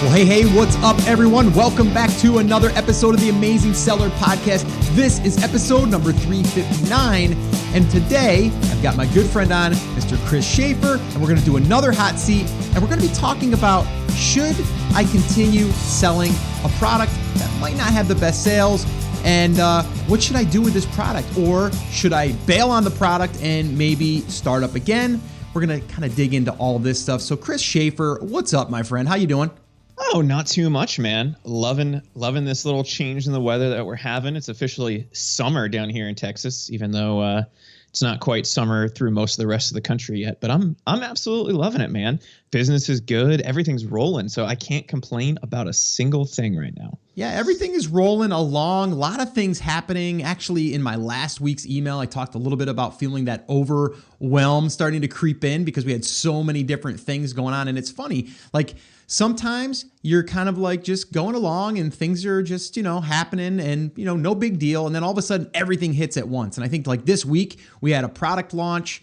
Well, hey, what's up, everyone? Welcome back to another episode of the Amazing Seller Podcast. This is episode number 359, and today I've got my good friend on, Mr. Chris Schaefer, and we're going to do another hot seat, and we're going to be talking about, should I continue selling a product that might not have the best sales, and what should I do with this product? Or should I bail on the product and maybe start up again? We're going to kind of dig into all this stuff. So Chris Schaefer, what's up, my friend? How you doing? Oh, not too much, man. Loving this little change in the weather that we're having. It's officially summer down here in Texas, even though it's not quite summer through most of the rest of the country yet. But I'm absolutely loving it, man. Business is good. Everything's rolling. So I can't complain about a single thing right now. Yeah, everything is rolling along. A lot of things happening. Actually, in my last week's email, I talked a little bit about feeling that overwhelm starting to creep in because we had so many different things going on. And it's funny, like sometimes you're kind of like just going along and things are just, happening and, no big deal. And then all of a sudden everything hits at once. And I think like this week we had a product launch.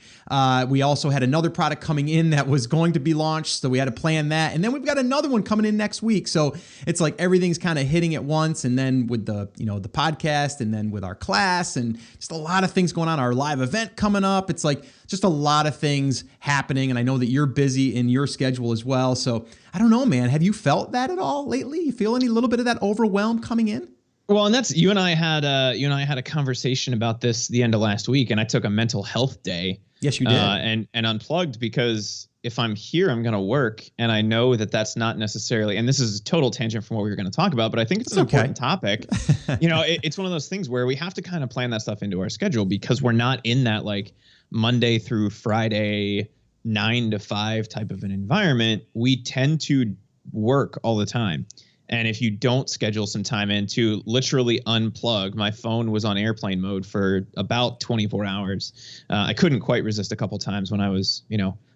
We also had another product coming in that was going to be launched. So we had to plan that. And then we've got another one coming in next week. So it's like everything's kind of hitting at once. And then with the podcast and then with our class and just a lot of things going on, our live event coming up. It's like just a lot of things happening. And I know that you're busy in your schedule as well. So I don't know, man. Have you felt that at all lately? You feel any little bit of that overwhelm coming in? Well, and that's you and I had a conversation about this the end of last week, and I took a mental health day. Yes, you did. And unplugged because if I'm here, I'm going to work, and I know that that's not necessarily. And this is a total tangent from what we were going to talk about, but I think it's an important topic. It's one of those things where we have to kind of plan that stuff into our schedule because we're not in that like Monday through Friday 9 to 5 type of an environment. We tend to work all the time. And if you don't schedule some time in to literally unplug, my phone was on airplane mode for about 24 hours. I couldn't quite resist a couple times when I was,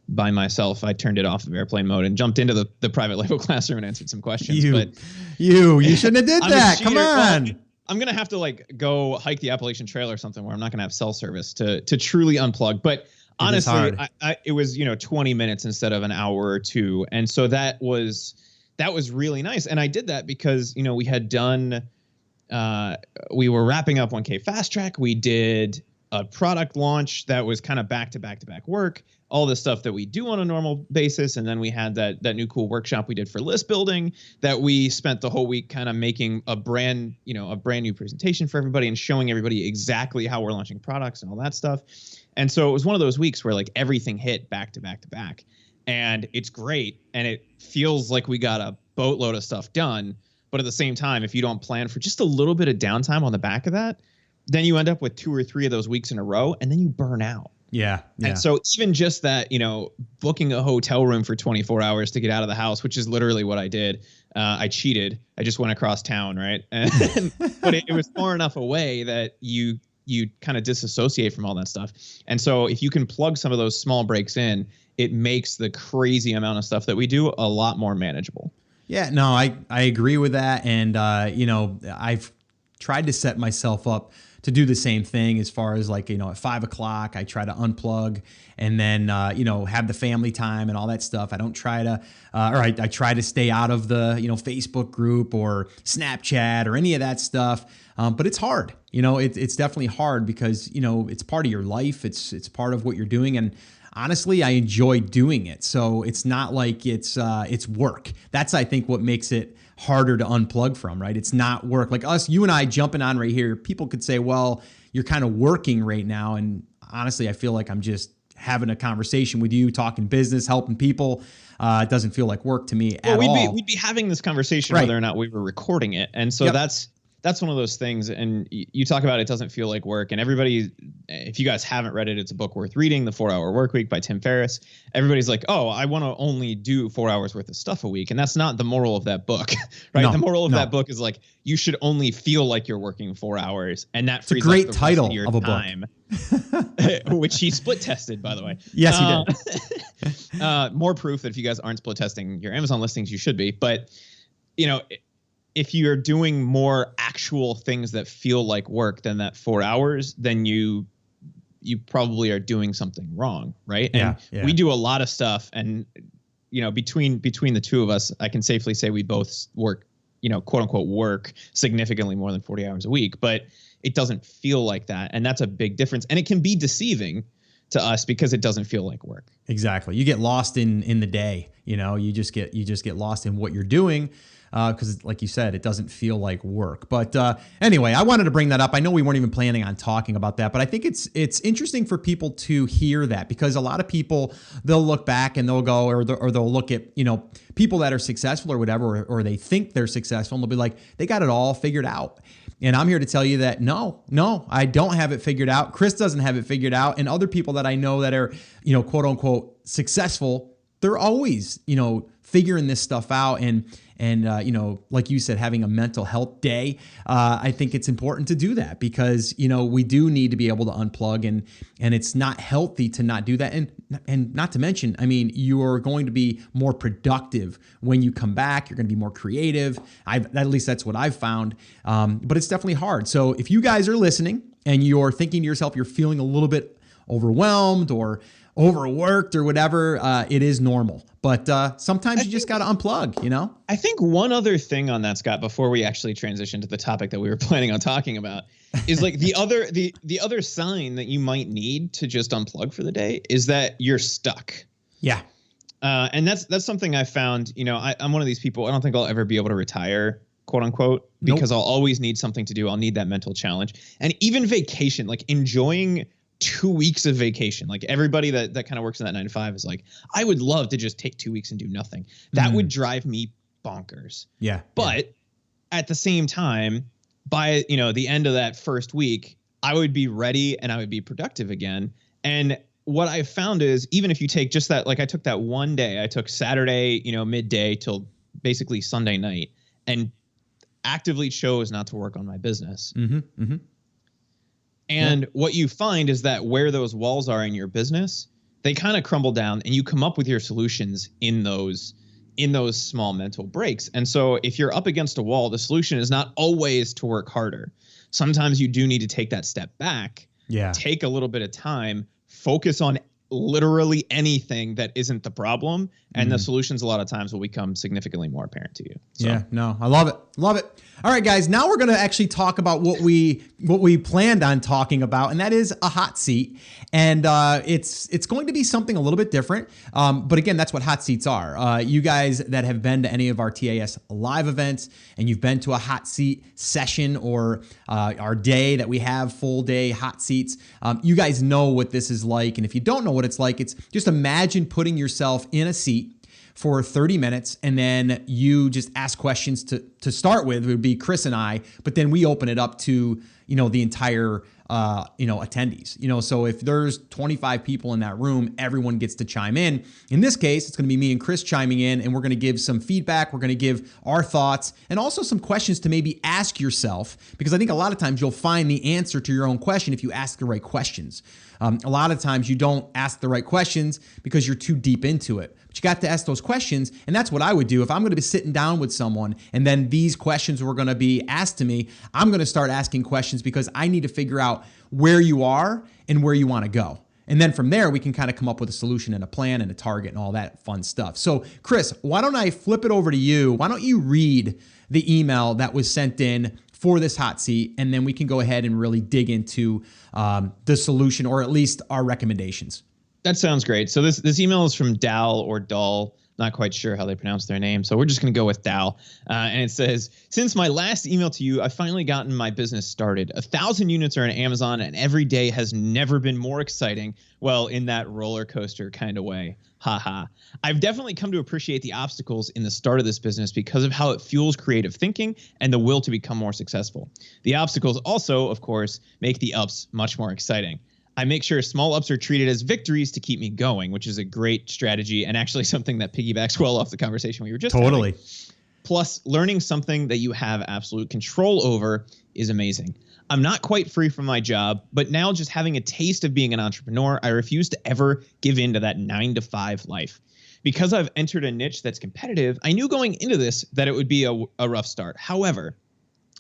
by myself. I turned it off of airplane mode and jumped into the private label classroom and answered some questions. You shouldn't have did that. Come on. Well, I'm going to have to like go hike the Appalachian Trail or something where I'm not going to have cell service to truly unplug. But honestly, it was, 20 minutes instead of an hour or two. And so that was really nice. And I did that because, we had done, we were wrapping up 1K Fast Track. We did a product launch that was kind of back to back work, all the stuff that we do on a normal basis. And then we had that new cool workshop we did for list building that we spent the whole week kind of making a brand new presentation for everybody and showing everybody exactly how we're launching products and all that stuff. And so it was one of those weeks where like everything hit back to back. And it's great. And it feels like we got a boatload of stuff done. But at the same time, if you don't plan for just a little bit of downtime on the back of that, then you end up with 2 or 3 of those weeks in a row and then you burn out. Yeah. And so even just that, booking a hotel room for 24 hours to get out of the house, which is literally what I did. I cheated. I just went across town. Right. But it was far enough away that you kind of disassociate from all that stuff. And so if you can plug some of those small breaks in, it makes the crazy amount of stuff that we do a lot more manageable. Yeah, no, I agree with that. And, I've tried to set myself up to do the same thing as far as like, at 5 o'clock, I try to unplug and then, have the family time and all that stuff. I don't try to, I try to stay out of the, Facebook group or Snapchat or any of that stuff. But it's hard, it's definitely hard because, it's part of your life. It's part of what you're doing. And honestly, I enjoy doing it. So it's not like it's work. That's, I think, what makes it harder to unplug from, right? It's not work. Like you and I jumping on right here, people could say, well, you're kind of working right now. And honestly, I feel like I'm just having a conversation with you, talking business, helping people. It doesn't feel like work to me at all. We'd be having this conversation whether or not we were recording it. And so that's one of those things. And you talk about it doesn't feel like work. And everybody, if you guys haven't read it, it's a book worth reading, The 4-Hour Workweek by Tim Ferriss. Everybody's like, oh, I want to only do 4 hours worth of stuff a week. And that's not the moral of that book, right? No, the moral of that book is like, you should only feel like you're working 4 hours. And that frees up the title of a time, which he split tested, by the way. Yes, he did. More proof that if you guys aren't split testing your Amazon listings, you should be. But, if you're doing more actual things that feel like work than that 4 hours, then you probably are doing something wrong, right? And we do a lot of stuff, and between the two of us, I can safely say we both work, quote unquote work significantly more than 40 hours a week, but it doesn't feel like that. And that's a big difference. And it can be deceiving to us because it doesn't feel like work. Exactly. You get lost in the day, you just get lost in what you're doing. Because like you said, it doesn't feel like work. But anyway, I wanted to bring that up. I know we weren't even planning on talking about that, but I think it's interesting for people to hear that, because a lot of people, they'll look back and they'll go, or they'll look at, people that are successful or whatever, or they think they're successful, and they'll be like, they got it all figured out. And I'm here to tell you that no, I don't have it figured out. Chris doesn't have it figured out. And other people that I know that are, quote unquote successful, they're always, figuring this stuff out. And like you said, having a mental health day, I think it's important to do that, because, we do need to be able to unplug, and it's not healthy to not do that. And not to mention, you're going to be more productive when you come back. You're going to be more creative. At least that's what I've found. But it's definitely hard. So if you guys are listening and you're thinking to yourself, you're feeling a little bit overwhelmed or overworked or whatever, it is normal. But sometimes you just got to unplug, I think one other thing on that, Scott, before we actually transition to the topic that we were planning on talking about, is like the other sign that you might need to just unplug for the day is that you're stuck. Yeah. And that's something I found, I'm one of these people, I don't think I'll ever be able to retire, quote unquote, because I'll always need something to do. I'll need that mental challenge. And even vacation, like enjoying 2 weeks of vacation. Like everybody that kind of works in that 9 to 5 is like, I would love to just take 2 weeks and do nothing. That would drive me bonkers. Yeah. But at the same time, by, the end of that first week, I would be ready and I would be productive again. And what I found is, even if you take just that, like I took that one day, I took Saturday, midday till basically Sunday night, and actively chose not to work on my business. And what you find is that where those walls are in your business, they kind of crumble down, and you come up with your solutions in those small mental breaks. And so if you're up against a wall, the solution is not always to work harder. Sometimes you do need to take that step back, take a little bit of time, focus on literally anything that isn't the problem, and the solutions a lot of times will become significantly more apparent to you. So. Yeah, no, I love it. Love it. All right, guys, now we're going to actually talk about what we planned on talking about, and that is a hot seat. And it's going to be something a little bit different. But again, that's what hot seats are. You guys that have been to any of our TAS live events, and you've been to a hot seat session, or our day that we have, full day hot seats, you guys know what this is like. And if you don't know what it's like, it's just imagine putting yourself in a seat for 30 minutes, and then you just ask questions to start with. It would be Chris and I, but then we open it up to, the entire, attendees, so if there's 25 people in that room, everyone gets to chime in. In this case, it's going to be me and Chris chiming in, and we're going to give some feedback. We're going to give our thoughts, and also some questions to maybe ask yourself, because I think a lot of times you'll find the answer to your own question if you ask the right questions. A lot of times you don't ask the right questions because you're too deep into it. But you got to ask those questions, and that's what I would do. If I'm going to be sitting down with someone and then these questions were going to be asked to me, I'm going to start asking questions because I need to figure out where you are and where you want to go. And then from there, we can kind of come up with a solution and a plan and a target and all that fun stuff. So, Chris, why don't I flip it over to you? Why don't you read the email that was sent in for this hot seat, and then we can go ahead and really dig into the solution, or at least our recommendations. That sounds great. So this email is from Dal or Dull. Not quite sure how they pronounce their name, so we're just going to go with Dal. And it says, since my last email to you, I've finally gotten my business started. 1,000 units are on Amazon, and every day has never been more exciting. Well, in that roller coaster kind of way. Haha. I've definitely come to appreciate the obstacles in the start of this business because of how it fuels creative thinking and the will to become more successful. The obstacles also, of course, make the ups much more exciting. I make sure small ups are treated as victories to keep me going, which is a great strategy and actually something that piggybacks well off the conversation we were just having. Plus, learning something that you have absolute control over is amazing. I'm not quite free from my job, but now just having a taste of being an entrepreneur, I refuse to ever give in to that 9 to 5 life. Because I've entered a niche that's competitive, I knew going into this that it would be a rough start. However,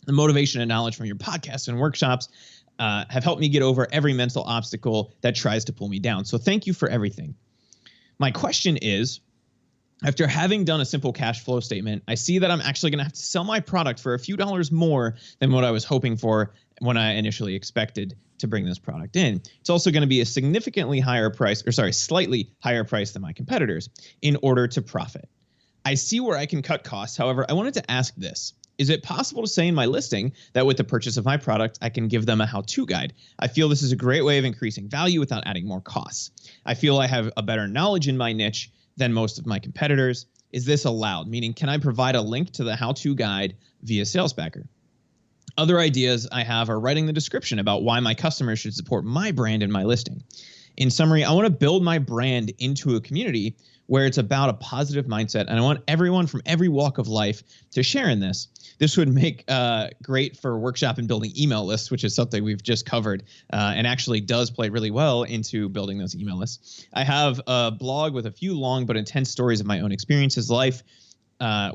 the motivation and knowledge from your podcasts and workshops have helped me get over every mental obstacle that tries to pull me down. So thank you for everything. My question is, After having done a simple cash flow statement, I see that I'm actually going to have to sell my product for a few dollars more than what I was hoping for when I initially expected to bring this product in. It's also going to be a significantly higher price, slightly higher price than my competitors in order to profit. I see where I can cut costs. However, I wanted to ask this. Is it possible to say in my listing that with the purchase of my product, I can give them a how-to guide? I feel this is a great way of increasing value without adding more costs. I feel I have a better knowledge in my niche than most of my competitors. Is this allowed? Meaning, can I provide a link to the how-to guide via SalesBacker? Other ideas I have are writing the description about why my customers should support my brand in my listing. In summary, I want to build my brand into a community where it's about a positive mindset, and I want everyone from every walk of life to share in this. This would make great for workshop and building email lists, which is something we've just covered and actually does play really well into building those email lists. I have a blog with a few long but intense stories of my own experiences, life,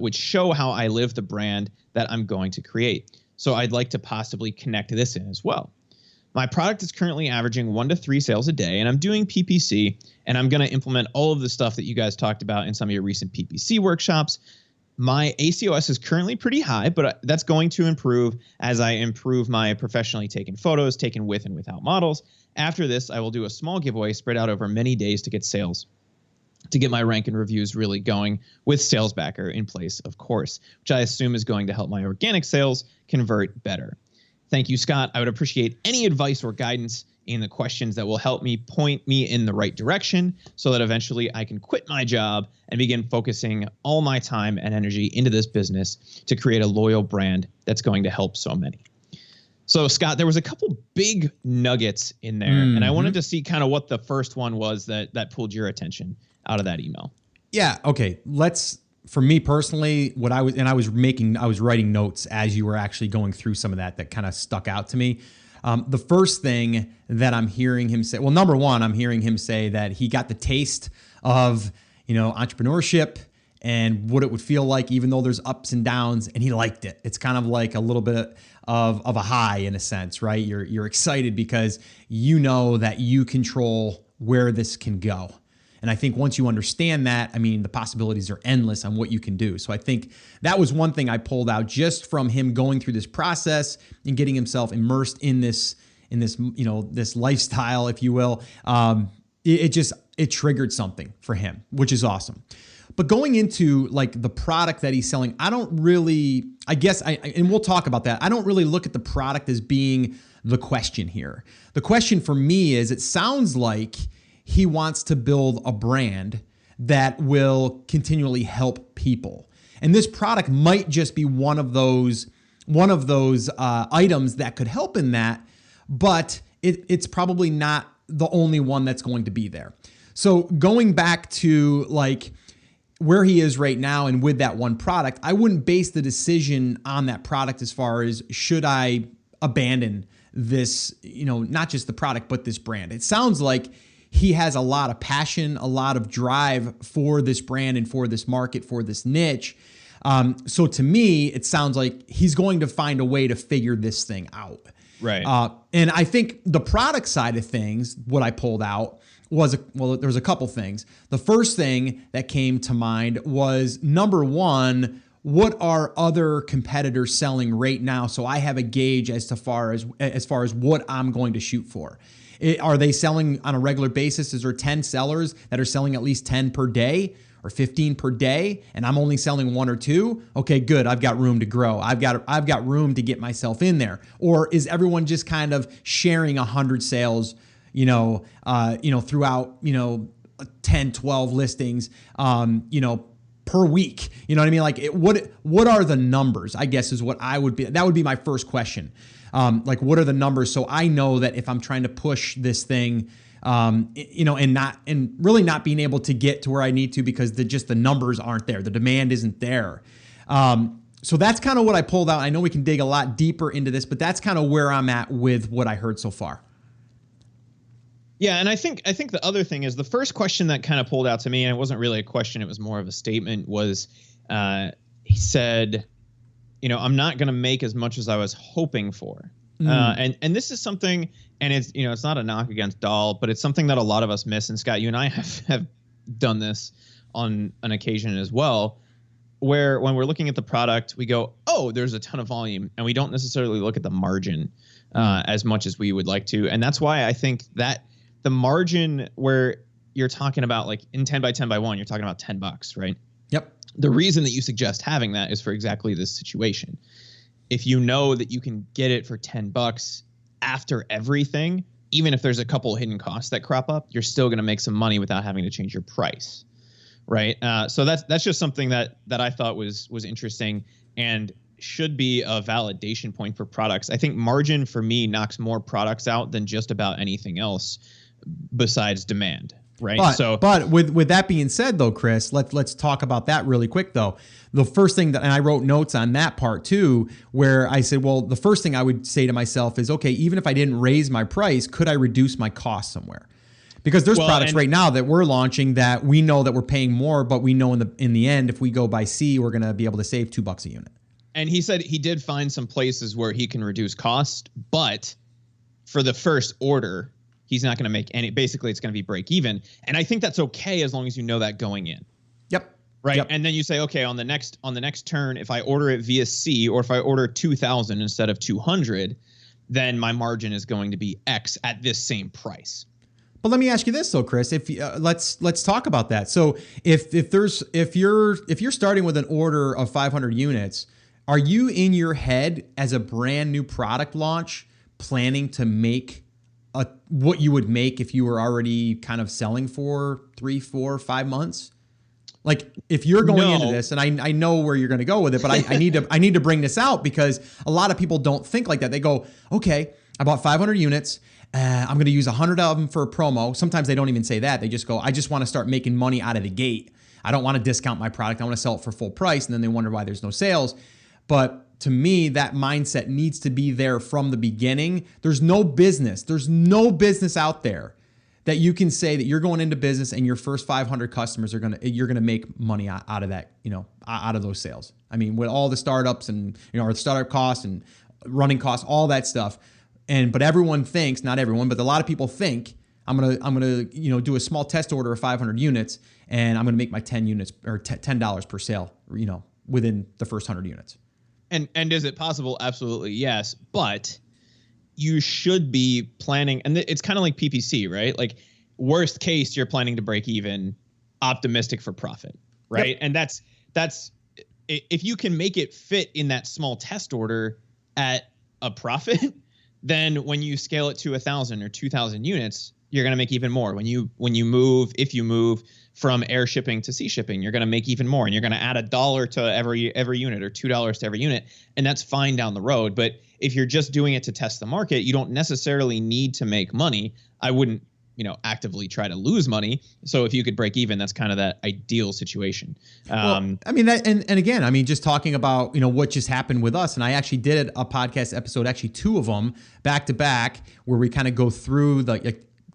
which show how I live the brand that I'm going to create. So I'd like to possibly connect this in as well. My product is currently averaging 1 to 3 sales a day, and I'm doing PPC, and I'm going to implement all of the stuff that you guys talked about in some of your recent PPC workshops. My ACOS is currently pretty high, but that's going to improve as I improve my professionally taken photos, taken with and without models. After this, I will do a small giveaway spread out over many days to get sales, to get my rank and reviews really going with SalesBacker in place, of course, which I assume is going to help my organic sales convert better. Thank you, Scott. I would appreciate any advice or guidance in the questions that will help me point me in the right direction so that eventually I can quit my job and begin focusing all my time and energy into this business to create a loyal brand that's going to help so many. So, Scott, there was a couple big nuggets in there, and I wanted to see kind of what the first one was that pulled your attention out of that email. Yeah. Okay. For me personally, I was writing notes as you were actually going through some of that kind of stuck out to me. The first thing that I'm hearing him say, well, number one, I'm hearing him say that he got the taste of, entrepreneurship and what it would feel like, even though there's ups and downs, and he liked it. It's kind of like a little bit of a high in a sense, right? You're excited because you know that you control where this can go. And I think once you understand that, the possibilities are endless on what you can do. So I think that was one thing I pulled out just from him going through this process and getting himself immersed in this lifestyle, if you will. It triggered something for him, which is awesome. But going into like the product that he's selling, and we'll talk about that. I don't really look at the product as being the question here. The question for me is, it sounds like he wants to build a brand that will continually help people. And this product might just be one of those items that could help in that, but it's probably not the only one that's going to be there. So going back to like where he is right now and with that one product, I wouldn't base the decision on that product as far as should I abandon this, not just the product, but this brand. It sounds like he has a lot of passion, a lot of drive for this brand and for this market, for this niche. So to me, it sounds like he's going to find a way to figure this thing out. Right. And I think the product side of things, what I pulled out was, there was a couple things. The first thing that came to mind was, number one, what are other competitors selling right now? So I have a gauge as far as what I'm going to shoot for. Are they selling on a regular basis? Is there 10 sellers that are selling at least 10 per day or 15 per day, and I'm only selling 1 or 2? Okay, good. I've got room to grow. I've got room to get myself in there. Or is everyone just kind of sharing 100 sales, throughout 10, 12 listings, per week? You know what I mean? Like, what are the numbers? I guess is what that would be my first question. Like, what are the numbers? So I know that if I'm trying to push this thing, and really not being able to get to where I need to because the numbers aren't there. The demand isn't there. So that's kind of what I pulled out. I know we can dig a lot deeper into this, but that's kind of where I'm at with what I heard so far. Yeah, and I think the other thing is the first question that kind of pulled out to me, and it wasn't really a question, it was more of a statement, was he said, I'm not going to make as much as I was hoping for. And this is something, and it's not a knock against Dahl, but it's something that a lot of us miss. And Scott, you and I have done this on an occasion as well, where when we're looking at the product, we go, oh, there's a ton of volume, and we don't necessarily look at the margin as much as we would like to. And that's why I think that the margin where you're talking about, like in 10 by 10 by 1, you're talking about $10, right? Yep. The reason that you suggest having that is for exactly this situation. If you know that you can get it for $10 after everything, even if there's a couple hidden costs that crop up, you're still going to make some money without having to change your price. Right. So that's just something that I thought was interesting and should be a validation point for products. I think margin for me knocks more products out than just about anything else besides demand. Right. But with that being said, though, Chris, let's talk about that really quick, though. The first thing and I wrote notes on that part, too, where I said, well, the first thing I would say to myself is, OK, even if I didn't raise my price, could I reduce my cost somewhere? Because there's products right now that we're launching that we know that we're paying more, but we know in the end, if we go by C, we're going to be able to save $2 a unit. And he said he did find some places where he can reduce cost, but for the first order, he's not going to make any. Basically, it's going to be break even. And I think that's okay as long as you know that going in. Yep. Right. Yep. And then you say, okay, on the next turn, if I order it via C, or if I order 2,000 instead of 200, then my margin is going to be X at this same price. But let me ask you this, though, Chris. If let's talk about that. So if you're starting with an order of 500 units, are you in your head as a brand new product launch planning to make what you would make if you were already kind of selling for 3, 4, 5 months? Like if you're going into this, and I know where you're going to go with it, but I need to bring this out because a lot of people don't think like that. They go, okay, I bought 500 units. I'm going to use 100 of them for a promo. Sometimes they don't even say that. They just go, I just want to start making money out of the gate. I don't want to discount my product. I want to sell it for full price. And then they wonder why there's no sales. But to me, that mindset needs to be there from the beginning. There's no business out there that you can say that you're going into business and your first 500 customers you're going to make money out of that, out of those sales. I mean, with all the startups and, or the startup costs and running costs, all that stuff. But everyone thinks, not everyone, but a lot of people think I'm gonna do a small test order of 500 units and I'm gonna make my 10 units or $10 per sale, within the first 100 units. And is it possible? Absolutely, yes. But you should be planning, and it's kind of like PPC, right? Like worst case, you're planning to break even, optimistic for profit, right? Yep. And that's if you can make it fit in that small test order at a profit. Then when you scale it to 1,000 or 2,000 units, you're going to make even more. If you move from air shipping to sea shipping, you're going to make even more, and you're going to add $1 to every unit or $2 to every unit, and that's fine down the road. But if you're just doing it to test the market, you don't necessarily need to make money. I wouldn't, actively try to lose money. So if you could break even, that's kind of that ideal situation. Well, I mean, that, and again, I mean, just talking about, what just happened with us. And I actually did a podcast episode, actually 2 of them back to back, where we kind of go through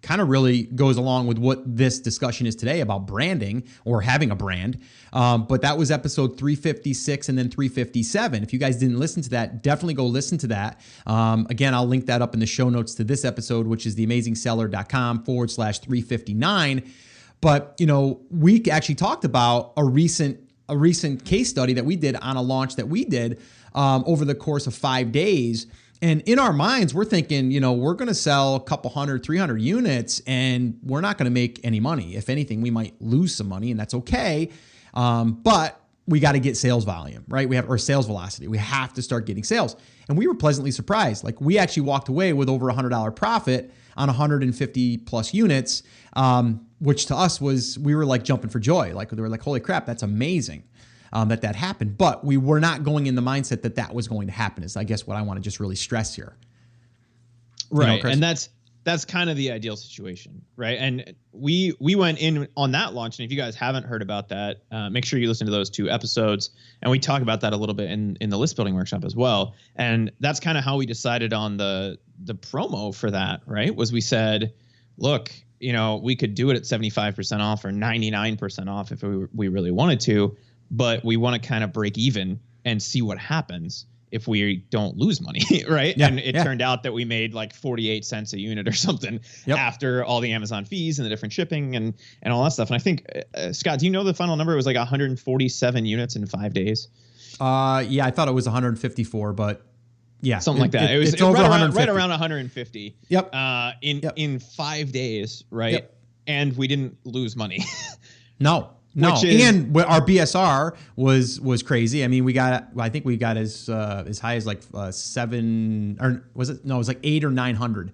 kind of really goes along with what this discussion is today about branding or having a brand. But that was episode 356 and then 357. If you guys didn't listen to that, definitely go listen to that. Again, I'll link that up in the show notes to this episode, which is theamazingseller.com/359. But, we actually talked about a recent case study that we did on a launch that we did over the course of 5 days. And in our minds, we're thinking, we're going to sell a couple 100, 300 units and we're not going to make any money. If anything, we might lose some money, and that's okay. But we got to get sales volume, right? Or sales velocity. We have to start getting sales. And we were pleasantly surprised. Like we actually walked away with over $100 profit on 150 plus units, which to us we were like jumping for joy. Like they were like, holy crap, that's amazing. That happened, but we were not going in the mindset that was going to happen, is I guess what I want to just really stress here. Right. And that's kind of the ideal situation, right? And we went in on that launch, and if you guys haven't heard about that, make sure you listen to those 2 episodes, and we talk about that a little bit in the list building workshop as well. And that's kind of how we decided on the promo for that, right? Was we said, look, we could do it at 75% off or 99% off if we really wanted to, but we want to kind of break even and see what happens if we don't lose money, right? Yeah, and it turned out that we made like 48 cents a unit or something after all the Amazon fees and the different shipping and all that stuff. And I think, Scott, do you know the final number? It was like 147 units in 5 days. Yeah, I thought it was 154, but yeah, something like that. It was over right around 150. Yep. In 5 days, right? Yep. And we didn't lose money. No. And our BSR was crazy. I mean, I think we got as high as like 7, or was it? No, it was like 800 or 900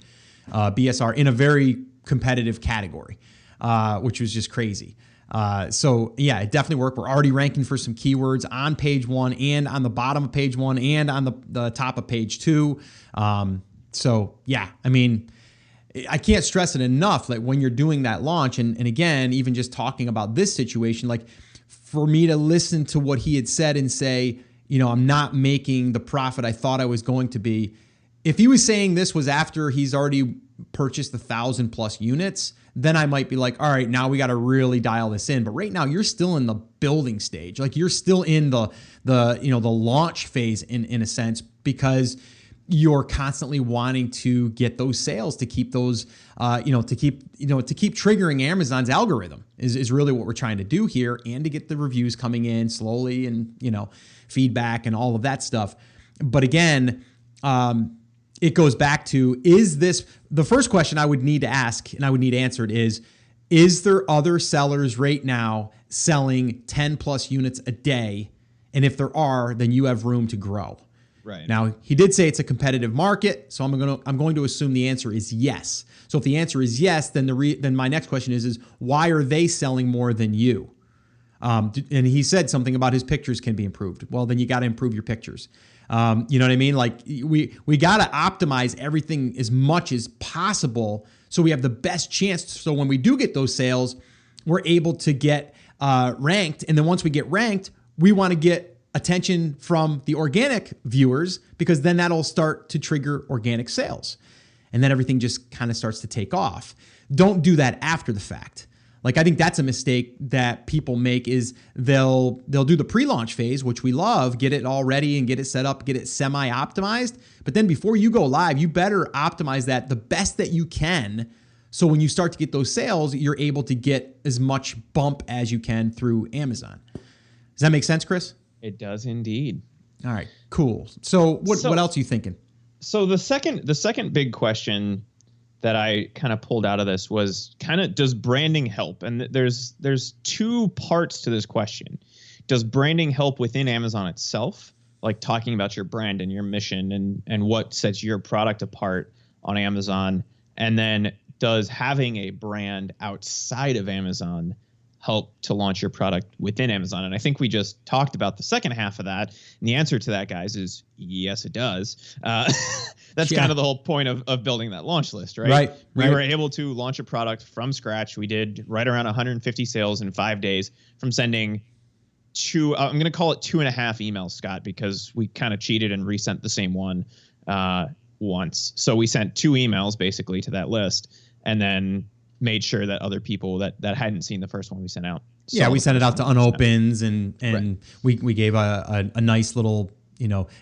BSR in a very competitive category, which was just crazy. So yeah, it definitely worked. We're already ranking for some keywords on page 1 and on the bottom of page 1 and on the top of page 2. So yeah, I mean, I can't stress it enough. Like when you're doing that launch, and again, even just talking about this situation, like for me to listen to what he had said and say, I'm not making the profit I thought I was going to be. If he was saying this was after he's already purchased 1,000+ units, then I might be like, all right, now we got to really dial this in. But right now you're still in the building stage. Like you're still in the launch phase in a sense, because you're constantly wanting to get those sales to keep those, to keep triggering Amazon's algorithm is really what we're trying to do here, and to get the reviews coming in slowly and, feedback and all of that stuff. But again, it goes back to, is this the first question I would need to ask and I would need answered is there other sellers right now selling 10+ units a day? And if there are, then you have room to grow. Right. Now, he did say it's a competitive market, so I'm going to assume the answer is yes. So if the answer is yes, then then my next question is why are they selling more than you? And he said something about his pictures can be improved. Well, then you got to improve your pictures. You know what I mean? Like we got to optimize everything as much as possible so we have the best chance. So when we do get those sales, we're able to get ranked. And then once we get ranked, we want to get attention from the organic viewers, because then that'll start to trigger organic sales. And then everything just kind of starts to take off. Don't do that after the fact. Like, I think that's a mistake that people make, is they'll do the pre-launch phase, which we love, get it all ready and get it set up, get it semi-optimized. But then before you go live, you better optimize that the best that you can. So when you start to get those sales, you're able to get as much bump as you can through Amazon. Does that make sense, Chris? It does indeed. All right, cool. So what else are you thinking? So the second big question that I kind of pulled out of this was does branding help? And there's two parts to this question. Does branding help within Amazon itself, like talking about your brand and your mission and what sets your product apart on Amazon? And then does having a brand outside of Amazon help to launch your product within Amazon? And I think we just talked about the second half of that. And the answer to that, guys, is yes, it does. That's kind of the whole point of building that launch list, right? Right. We were able to launch a product from scratch. We did right around 150 sales in 5 days from sending I'm going to call it 2.5 emails, Scott, because we kind of cheated and resent the same one once. So we sent 2 emails basically to that list, and then made sure that other people that hadn't seen the first one we sent out. Yeah, we sent it out to unopens, and we gave a nice little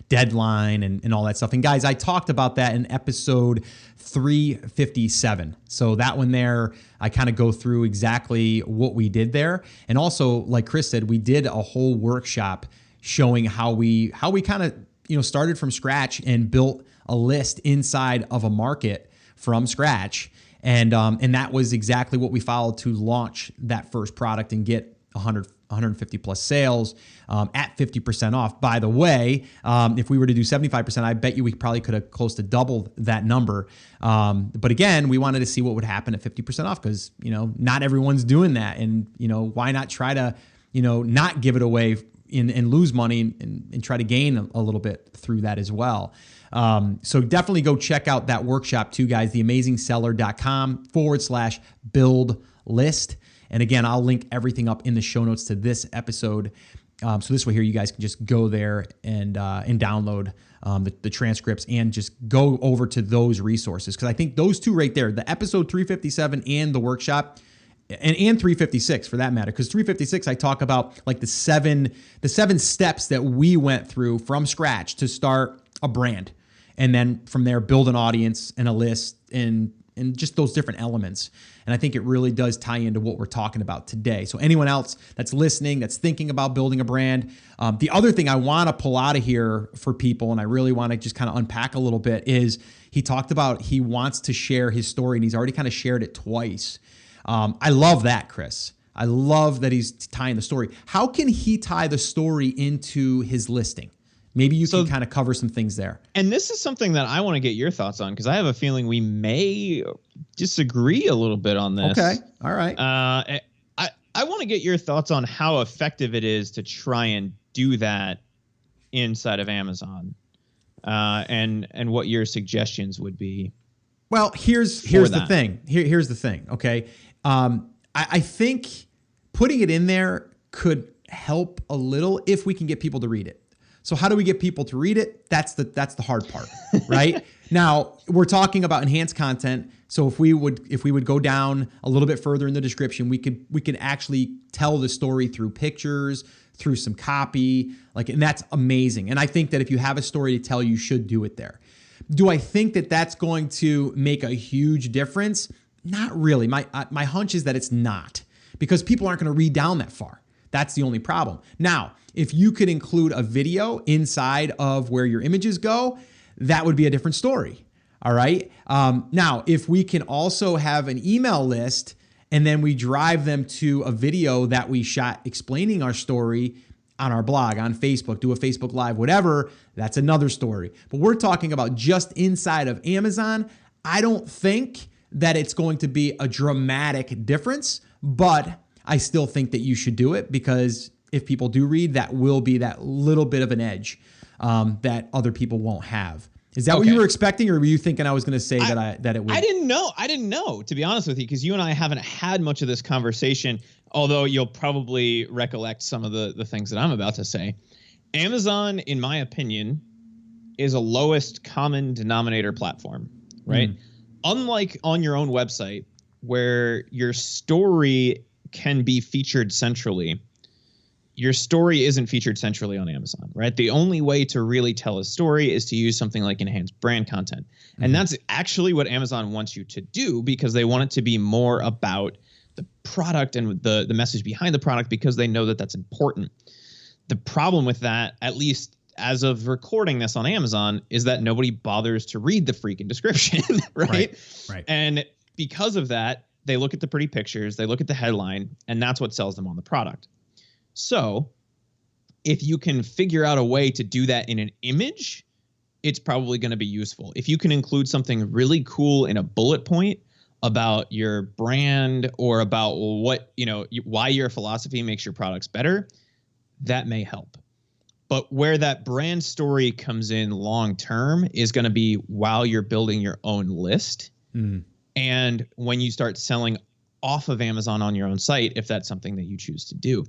deadline and all that stuff. And guys, I talked about that in episode 357. So that one there, I kind of go through exactly what we did there. And also, like Chris said, we did a whole workshop showing how we kind of started from scratch and built a list inside of a market from scratch. And that was exactly what we followed to launch that first product and get 150 plus sales at 50% off. By the way, if we were to do 75%, I bet you we probably could have close to doubled that number. But again, we wanted to see what would happen at 50% off, because not everyone's doing that, and why not try to not give it away and lose money and try to gain a little bit through that as well. So definitely go check out that workshop too, guys, theamazingseller.com/build list. And again, I'll link everything up in the show notes to this episode. So this way here, you guys can just go there and download the transcripts and just go over to those resources. Because I think those two right there, the episode 357 and the workshop, and 356 for that matter, because 356 I talk about like the seven steps that we went through from scratch to start a brand, and then from there build an audience and a list and just those different elements. And I think it really does tie into what we're talking about today. So anyone else that's listening, that's thinking about building a brand, the other thing I want to pull out of here for people, and I really want to just kind of unpack a little bit, is he talked about he wants to share his story, and he's already kind of shared it twice. I love that, Chris. I love that he's tying the story. How can he tie the story into his listing? Maybe you can kind of cover some things there. And this is something that I want to get your thoughts on, because I have a feeling we may disagree a little bit on this. Okay. All right. I want to get your thoughts on how effective it is to try and do that inside of Amazon, and what your suggestions would be. Well, here's the thing. Here's the thing. Okay. I think putting it in there could help a little if we can get people to read it. So how do we get people to read it? That's the hard part, right? Now, we're talking about enhanced content. So if we would go down a little bit further in the description, we could actually tell the story through pictures, through some copy, and that's amazing. And I think that if you have a story to tell, you should do it there. Do I think that that's going to make a huge difference? Not really. My hunch is that it's not, because people aren't going to read down that far. That's the only problem. Now, if you could include a video inside of where your images go, that would be a different story. All right. Now, if we can also have an email list and then we drive them to a video that we shot explaining our story on our blog, on Facebook, do a Facebook Live, whatever, that's another story. But we're talking about just inside of Amazon. I don't think that it's going to be a dramatic difference, but I still think that you should do it, because if people do read, that will be that little bit of an edge that other people won't have. Is that what you were expecting, or were you thinking I was going to say that it would? I didn't know, to be honest with you, because you and I haven't had much of this conversation, although you'll probably recollect some of the things that I'm about to say. Amazon, in my opinion, is a lowest common denominator platform, right? Unlike on your own website, where your story can be featured centrally, your story isn't featured centrally on Amazon, right? The only way to really tell a story is to use something like enhanced brand content. And that's actually what Amazon wants you to do, because they want it to be more about the product and the message behind the product, because they know that that's important. The problem with that, at least as of recording this on Amazon, is that nobody bothers to read the freaking description, right? Right. And because of that, they look at the pretty pictures, they look at the headline, and that's what sells them on the product. So if you can figure out a way to do that in an image, it's probably going to be useful. If you can include something really cool in a bullet point about your brand, or about what, why your philosophy makes your products better, that may help. But where that brand story comes in long term is going to be while you're building your own list. And when you start selling off of Amazon on your own site, if that's something that you choose to do,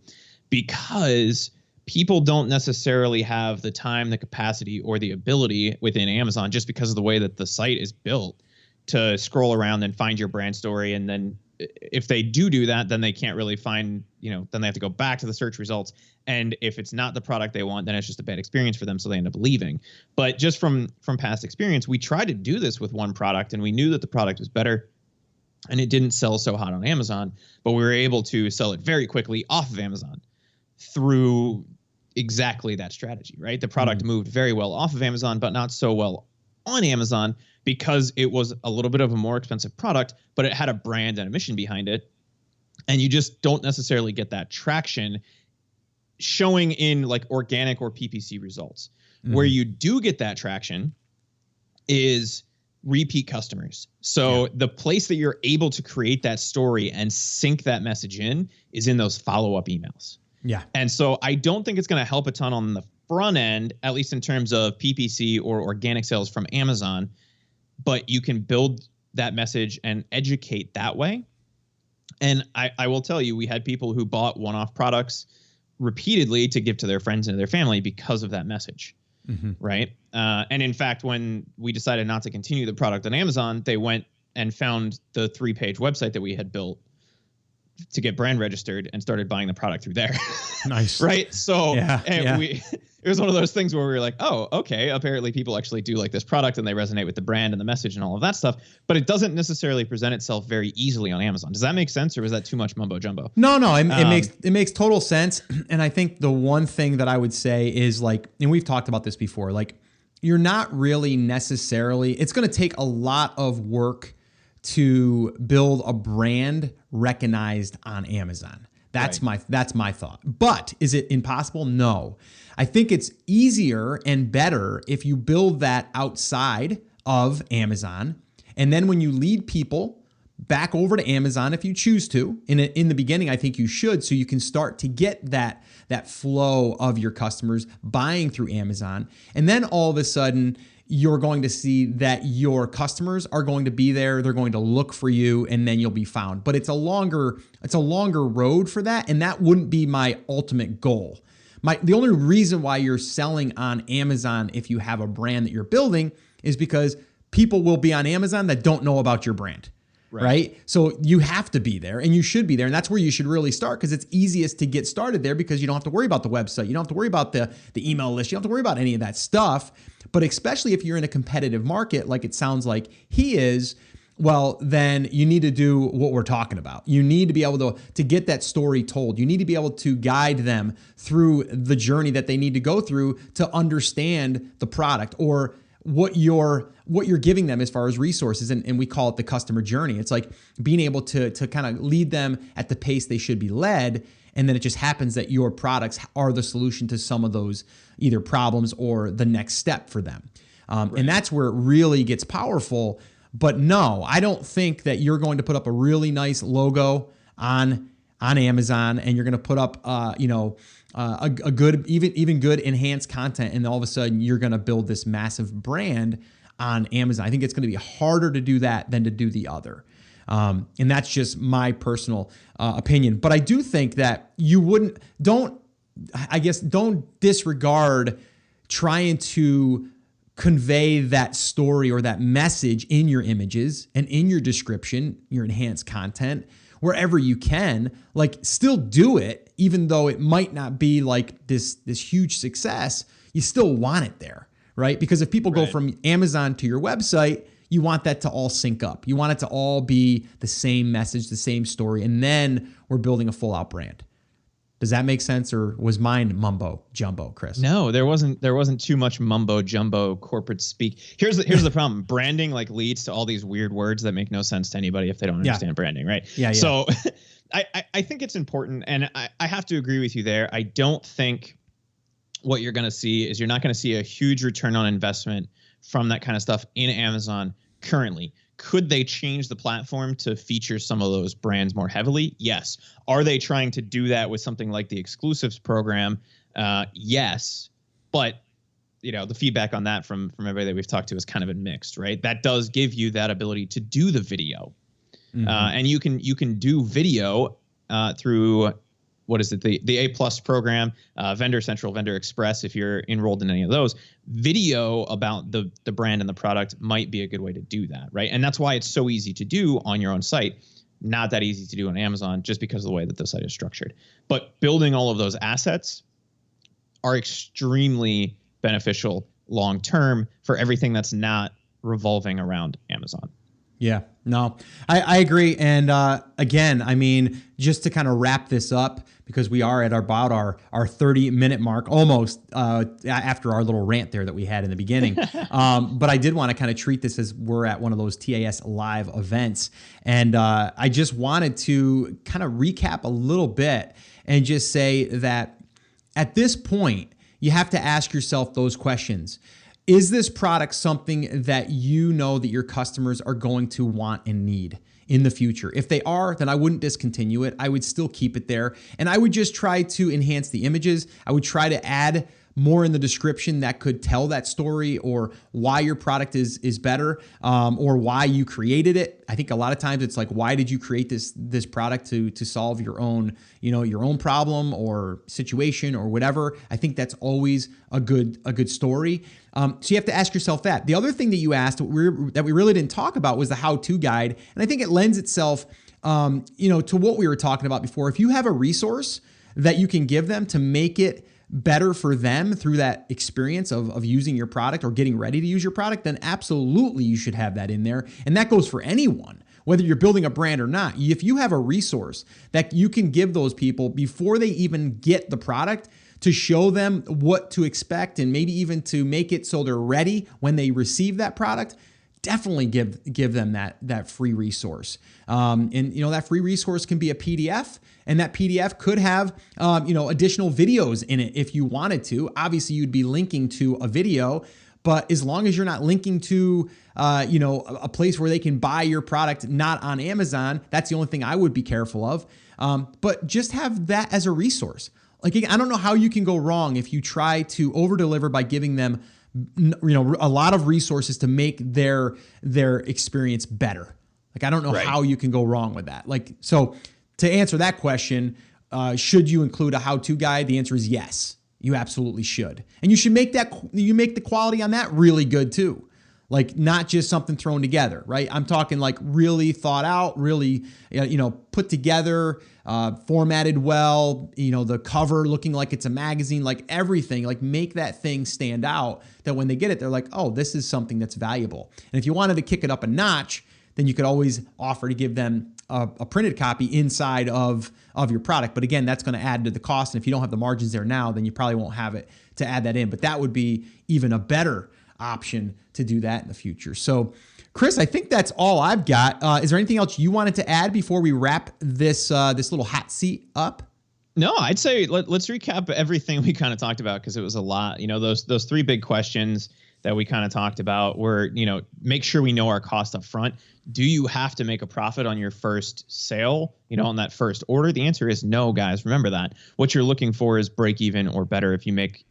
because people don't necessarily have the time, the capacity, or the ability within Amazon, just because of the way that the site is built, to scroll around and find your brand story. And then if they do that, then they can't really find, then they have to go back to the search results. And if it's not the product they want, then it's just a bad experience for them, so they end up leaving. But just from past experience, we tried to do this with one product, and we knew that the product was better, and it didn't sell so hot on Amazon, but we were able to sell it very quickly off of Amazon through exactly that strategy, right? The product moved very well off of Amazon, but not so well on Amazon, because it was a little bit of a more expensive product, but it had a brand and a mission behind it. And you just don't necessarily get that traction showing in like organic or PPC results. Where you do get that traction is repeat customers. So the place that you're able to create that story and sync that message in is in those follow-up emails. Yeah. And so I don't think it's going to help a ton on the front end, at least in terms of PPC or organic sales from Amazon, but you can build that message and educate that way. And I will tell you, we had people who bought one-off products repeatedly to give to their friends and their family because of that message. Right. And in fact, when we decided not to continue the product on Amazon, they went and found the 3-page website that we had built to get brand registered and started buying the product through there. Nice. Right. So yeah. It was one of those things where we were like, oh, okay, apparently people actually do like this product and they resonate with the brand and the message and all of that stuff, but it doesn't necessarily present itself very easily on Amazon. Does that make sense, or was that too much mumbo jumbo? No, it makes total sense. And I think the one thing that I would say is like, and we've talked about this before, like you're not really necessarily, it's going to take a lot of work to build a brand recognized on Amazon. That's my thought. But is it impossible? No. I think it's easier and better if you build that outside of Amazon. And then when you lead people back over to Amazon, if you choose to, in the beginning, I think you should, so you can start to get that flow of your customers buying through Amazon. And then all of a sudden, you're going to see that your customers are going to be there. They're going to look for you, and then you'll be found. But it's a longer road for that, and that wouldn't be my ultimate goal. The only reason why you're selling on Amazon if you have a brand that you're building is because people will be on Amazon that don't know about your brand. Right? So you have to be there, and you should be there. And that's where you should really start, because it's easiest to get started there, because you don't have to worry about the website. You don't have to worry about the email list. You don't have to worry about any of that stuff. But especially if you're in a competitive market, like it sounds like he is, well, then you need to do what we're talking about. You need to be able to get that story told. You need to be able to guide them through the journey that they need to go through to understand the product, or what you're giving them as far as resources. And we call it the customer journey. It's like being able to kind of lead them at the pace they should be led. And then it just happens that your products are the solution to some of those either problems or the next step for them. And that's where it really gets powerful. But no, I don't think that you're going to put up a really nice logo on Amazon, and you're going to put up, a good, even good enhanced content, and all of a sudden you're going to build this massive brand on Amazon. I think it's going to be harder to do that than to do the other. And that's just my personal opinion. But I do think that don't disregard trying to convey that story or that message in your images and in your description, your enhanced content, wherever you can. Like, still do it, even though it might not be like this huge success. You still want it there, right? Because if people go from Amazon to your website, you want that to all sync up. You want it to all be the same message, the same story, and then we're building a full out brand. Does that make sense, or was mine mumbo jumbo, Chris? No, there wasn't too much mumbo jumbo corporate speak. Here's the problem. Branding like leads to all these weird words that make no sense to anybody if they don't understand branding, right? Yeah. So I think it's important, and I have to agree with you there. I don't think what you're going to see is, you're not going to see a huge return on investment from that kind of stuff in Amazon currently. Could they change the platform to feature some of those brands more heavily? Yes. Are they trying to do that with something like the exclusives program? Yes. But the feedback on that from everybody that we've talked to has kind of been mixed, right? That does give you that ability to do the video. Mm-hmm. And you can do video through, what is it? The A+ program, Vendor Central, Vendor Express. If you're enrolled in any of those, video about the brand and the product might be a good way to do that, right? And that's why it's so easy to do on your own site. Not that easy to do on Amazon, just because of the way that the site is structured. But building all of those assets are extremely beneficial long term for everything that's not revolving around Amazon. Yeah, no, I agree. And again, I mean, just to kind of wrap this up, because we are at about our 30-minute mark, almost, after our little rant there that we had in the beginning. But I did want to kind of treat this as we're at one of those TAS live events. And I just wanted to kind of recap a little bit and just say that at this point, you have to ask yourself those questions. Is this product something that you know that your customers are going to want and need in the future? If they are, then I wouldn't discontinue it. I would still keep it there. And I would just try to enhance the images. I would try to add more in the description that could tell that story, or why your product is better, or why you created it. I think a lot of times it's like, why did you create this product to solve your own problem or situation or whatever. I think that's always a good story. So you have to ask yourself that. The other thing that you asked that we really didn't talk about was the how-to guide, and I think it lends itself to what we were talking about before, if you have a resource that you can give them to make it better for them through that experience of using your product or getting ready to use your product, then absolutely you should have that in there. And that goes for anyone, whether you're building a brand or not. If you have a resource that you can give those people before they even get the product, to show them what to expect and maybe even to make it so they're ready when they receive that product, definitely give them that free resource. And that free resource can be a PDF, and that PDF could have additional videos in it if you wanted to. Obviously, you'd be linking to a video, but as long as you're not linking to a place where they can buy your product not on Amazon, that's the only thing I would be careful of. But just have that as a resource. Like, I don't know how you can go wrong if you try to over deliver by giving them a lot of resources to make their experience better. Like, I don't know how you can go wrong with that. Like, so to answer that question, should you include a how-to guide? The answer is yes, you absolutely should. And you should make the quality on that really good too. Like, not just something thrown together, right? I'm talking like really thought out, really, put together, formatted well, the cover looking like it's a magazine, like everything, like make that thing stand out that when they get it, they're like, oh, this is something that's valuable. And if you wanted to kick it up a notch, then you could always offer to give them a printed copy inside of your product. But again, that's going to add to the cost. And if you don't have the margins there now, then you probably won't have it to add that in. But that would be even a better option to do that in the future. So, Chris, I think that's all I've got. Is there anything else you wanted to add before we wrap this little hot seat up? No, I'd say let's recap everything we kind of talked about, because it was a lot. Those three big questions that we kind of talked about were, make sure we know our cost up front. Do you have to make a profit on your first sale, on that first order? The answer is no, guys. Remember that. What you're looking for is break even or better. If you make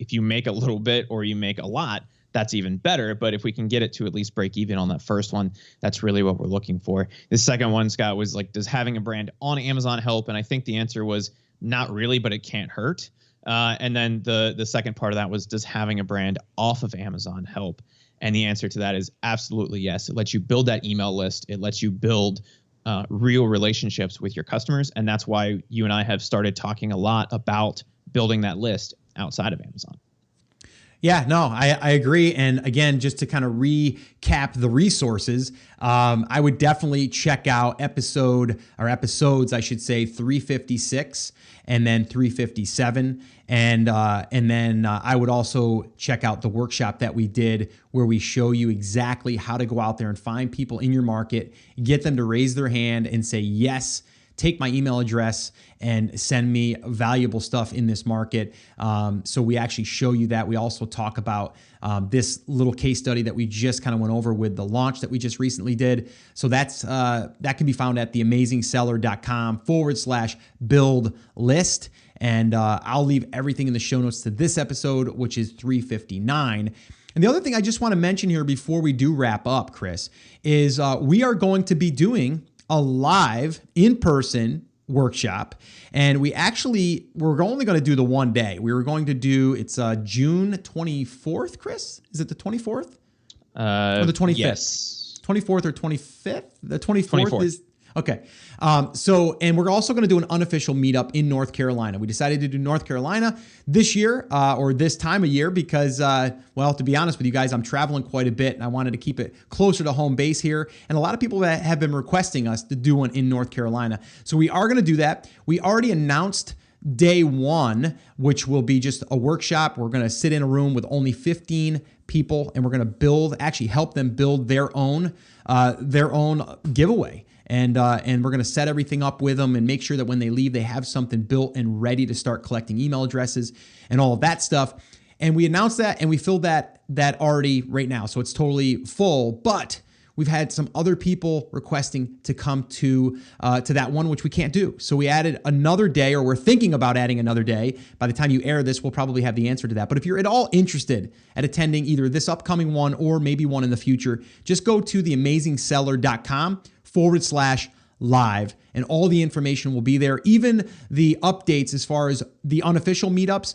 a little bit or you make a lot, that's even better. But if we can get it to at least break even on that first one, that's really what we're looking for. The second one, Scott, was like, does having a brand on Amazon help? And I think the answer was not really, but it can't hurt. And then the second part of that was, does having a brand off of Amazon help? And the answer to that is absolutely yes. It lets you build that email list. It lets you build real relationships with your customers. And that's why you and I have started talking a lot about building that list outside of Amazon. Yeah, no, I agree. And again, just to kind of recap the resources, I would definitely check out episodes, I should say, 356 and then 357. And then I would also check out the workshop that we did where we show you exactly how to go out there and find people in your market, get them to raise their hand and say, yes, take my email address and send me valuable stuff in this market. So we actually show you that. We also talk about this little case study that we just kind of went over with the launch that we just recently did. So that can be found at theamazingseller.com/build list. And I'll leave everything in the show notes to this episode, which is 359. And the other thing I just want to mention here before we do wrap up, Chris, is we are going to be doing a live in-person workshop. And we're only going to do the one day. We were going to do, it's June 24th, Chris? Is it the 24th? Or the 25th? Yes. 24th or 25th? The 24th. Is... Okay. And we're also going to do an unofficial meetup in North Carolina. We decided to do North Carolina this year, or this time of year, because, to be honest with you guys, I'm traveling quite a bit and I wanted to keep it closer to home base here. And a lot of people that have been requesting us to do one in North Carolina. So we are going to do that. We already announced day one, which will be just a workshop. We're going to sit in a room with only 15 people and we're going to help them build their own giveaway. And we're going to set everything up with them and make sure that when they leave, they have something built and ready to start collecting email addresses and all of that stuff. And we announced that and we filled that already right now. So it's totally full, but we've had some other people requesting to come to that one, which we can't do. So we added another day, or we're thinking about adding another day. By the time you air this, we'll probably have the answer to that. But if you're at all interested at attending either this upcoming one or maybe one in the future, just go to theamazingseller.com/live live, and all the information will be there. Even the updates as far as the unofficial meetups.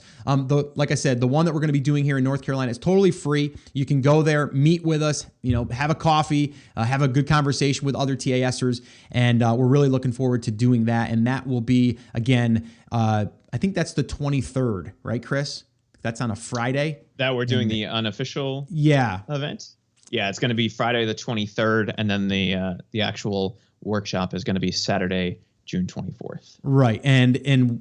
Like I said, the one that we're going to be doing here in North Carolina is totally free. You can go there, meet with us, have a coffee, have a good conversation with other TASers, and we're really looking forward to doing that. And that will be, again, I think that's the 23rd, right, Chris? That's on a Friday. That we're doing the unofficial event? Yeah, it's going to be Friday the 23rd, and then the actual workshop is going to be Saturday, June 24th. Right. And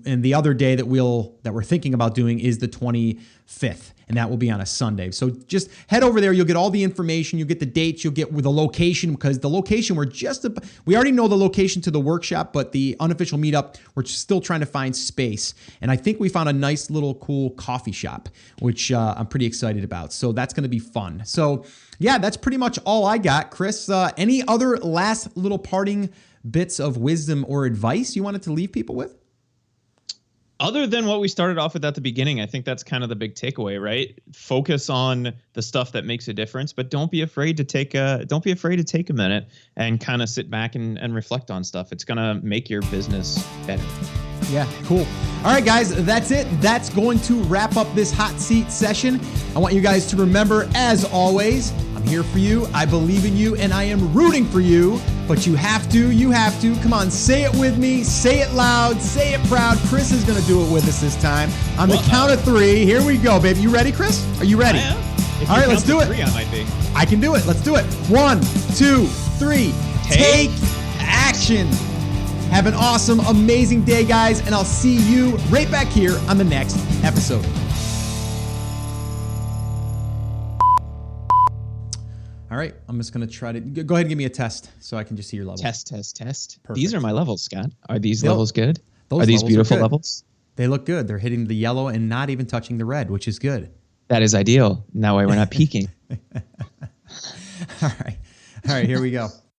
the other day that we're thinking about doing is the 25th, and that will be on a Sunday. So just head over there. You'll get all the information. You'll get the dates. You'll get with the location, because the location we already know the location to the workshop, but the unofficial meetup, we're still trying to find space. And I think we found a nice little cool coffee shop, which I'm pretty excited about. So that's going to be fun. So yeah, that's pretty much all I got. Chris, any other last little parting bits of wisdom or advice you wanted to leave people with? Other than what we started off with at the beginning, I think that's kind of the big takeaway, right? Focus on the stuff that makes a difference, but don't be afraid to take a minute and kind of sit back and reflect on stuff. It's going to make your business better. Yeah, cool. All right, guys, that's it. That's going to wrap up this hot seat session. I want you guys to remember, as always, I'm here for you. I believe in you, and I am rooting for you. But you have to. Come on, say it with me. Say it loud. Say it proud. Chris is going to do it with us this time. On the count of 3, here we go, baby. You ready, Chris? Are you ready? I am. All right, let's do it. 3, I might be. I can do it. Let's do it. 1, 2, 3. Take action. Have an awesome, amazing day, guys, and I'll see you right back here on the next episode. All right, I'm just going to try to go ahead and give me a test so I can just see your levels. Test. Perfect. These are my levels, Scott. Are these levels good? Are these beautiful levels? They look good. They're hitting the yellow and not even touching the red, which is good. That is ideal. That way we're not peaking. All right, here we go.